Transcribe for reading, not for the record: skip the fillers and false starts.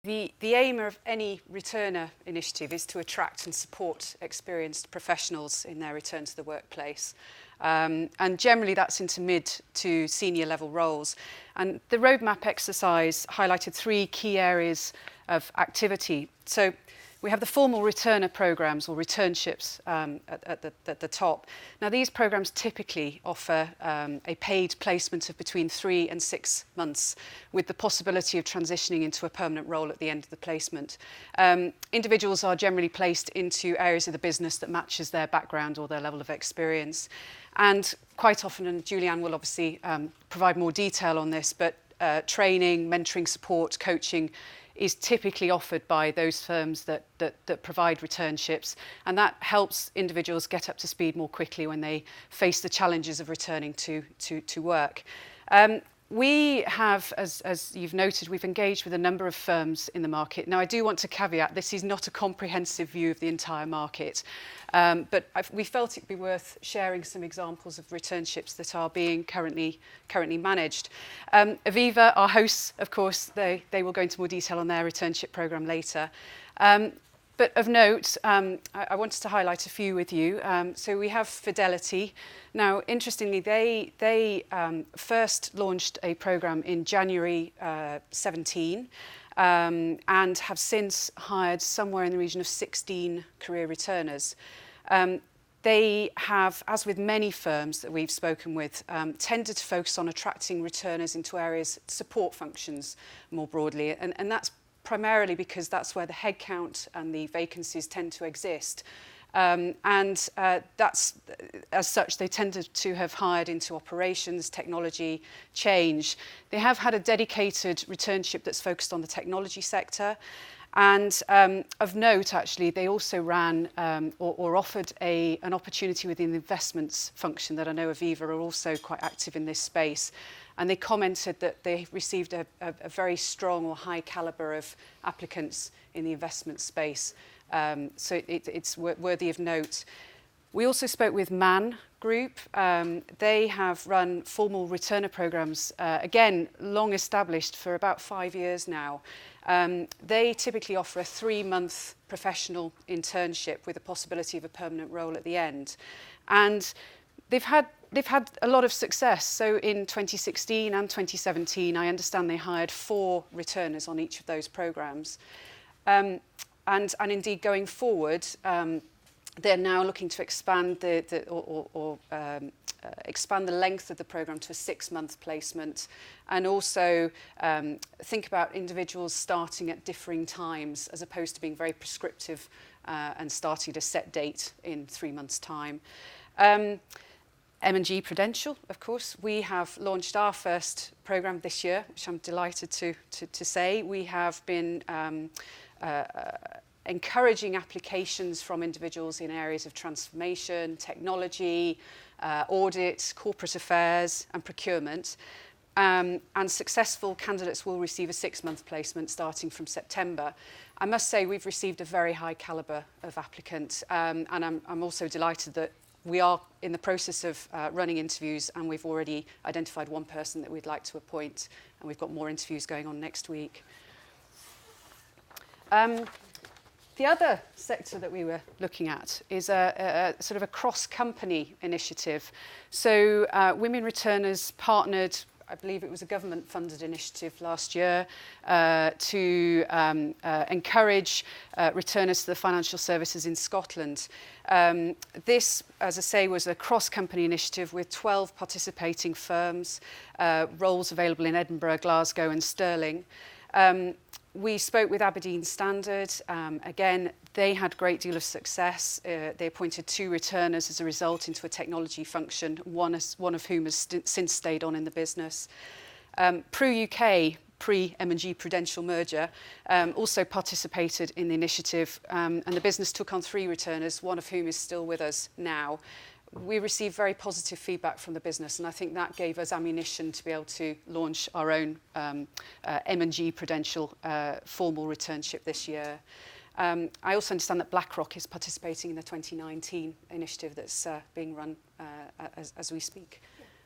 The aim of any returner initiative is to attract and support experienced professionals in their return to the workplace. And generally that's into mid to senior level roles. And the roadmap exercise highlighted 3 key areas of activity. So we have the formal returner programs or returnships at the top. Now these programs typically offer a paid placement of between 3 and 6 months with the possibility of transitioning into a permanent role at the end of the placement. Individuals are generally placed into areas of the business that matches their background or their level of experience. And quite often, and Julianne will obviously provide more detail on this, but training, mentoring support, coaching is typically offered by those firms that provide returnships, and that helps individuals get up to speed more quickly when they face the challenges of returning to work. We have, as you've noted, we've engaged with a number of firms in the market. Now, I do want to caveat, this is not a comprehensive view of the entire market, but we felt it'd be worth sharing some examples of returnships that are being currently managed. Aviva, our hosts, of course, they will go into more detail on their returnship programme later. But of note, I wanted to highlight a few with you. So we have Fidelity. Now, interestingly, they first launched a programme in January 17 and have since hired somewhere in the region of 16 career returners. They have, as with many firms that we've spoken with, tended to focus on attracting returners into areas, support functions more broadly, and that's primarily because that's where the headcount and the vacancies tend to exist. That's, as such, they tended to have hired into operations, technology, change. They have had a dedicated returnship that's focused on the technology sector. And of note, actually, they also ran or offered an opportunity within the investments function that I know Aviva are also quite active in this space. And they commented that they received a very strong or high calibre of applicants in the investment space. So it's worthy of note. We also spoke with Man Group. They have run formal returner programmes, again, long established for about 5 years now. They typically offer a 3-month professional internship with a possibility of a permanent role at the end. And they've had a lot of success. So in 2016 and 2017, I understand they hired 4 returners on each of those programmes. And indeed, going forward, they're now looking to expand expand the length of the programme to a 6-month placement, and also think about individuals starting at differing times as opposed to being very prescriptive and starting at a set date in 3 months' time. M&G Prudential, of course, we have launched our first programme this year, which I'm delighted to say. We have been encouraging applications from individuals in areas of transformation, technology, audit, corporate affairs and procurement. And successful candidates will receive a 6-month placement starting from September. I must say we've received a very high calibre of applicants, and I'm also delighted that we are in the process of running interviews, and we've already identified one person that we'd like to appoint, and we've got more interviews going on next week. The other sector that we were looking at is a sort of a cross-company initiative. So Women Returners partnered, I believe it was a government-funded initiative last year, to encourage returners to the financial services in Scotland. This, as I say, was a cross-company initiative with 12 participating firms, roles available in Edinburgh, Glasgow and Stirling. We spoke with Aberdeen Standard. Again, they had a great deal of success. They appointed 2 returners as a result into a technology function, one of whom has since stayed on in the business. Pru UK, pre-M&G Prudential merger, also participated in the initiative, and the business took on 3 returners, one of whom is still with us now. We received very positive feedback from the business, and I think that gave us ammunition to be able to launch our own M&G Prudential formal returnship this year. I also understand that BlackRock is participating in the 2019 initiative that's being run as we speak.